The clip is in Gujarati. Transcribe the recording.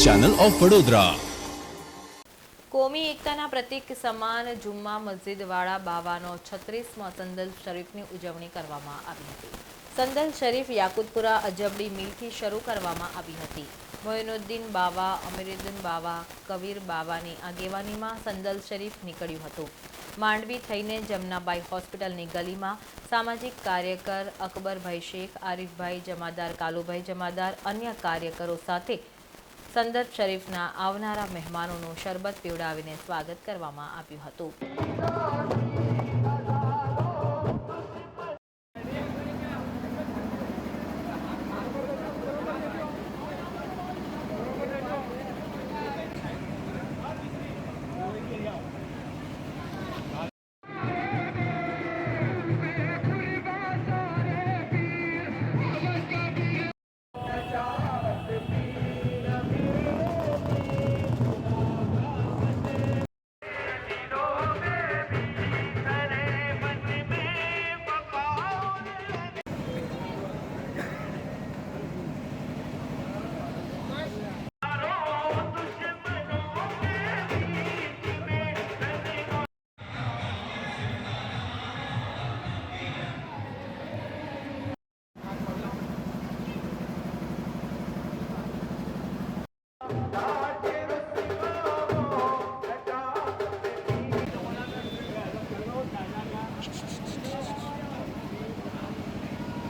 Channel of Vadodara. કોમી એકતાના પ્રતીક સમાન જુમ્મા મસ્જિદવાળા બાવાનો 36મા સંદલ શરીફની ઉજવણી કરવામાં આવી હતી। સંદલ શરીફ યાકુતપુરા અજબડી મિલથી શરૂ કરવામાં આવી હતી। મોઇનુદ્દીન બાવા, અમીરુદ્દીન બાવા, કબીર બાવાની આગેવાનીમાં સંદલ શરીફ નીકળ્યું હતું। માંડવી થઈને જમનાબાઈ હોસ્પિટલની ગલીમાં સામાજિક કાર્યકર અકબરભાઈ શેખ, આરીફભાઈ જમાદાર, કાલુભાઈ જમાદાર, અન્ય કાર્યકરો સાથે સંદલ શરીફના આવનારા મહેમાનોનું શરબત પીવડાવીને સ્વાગત કરવામાં આવ્યું હતું।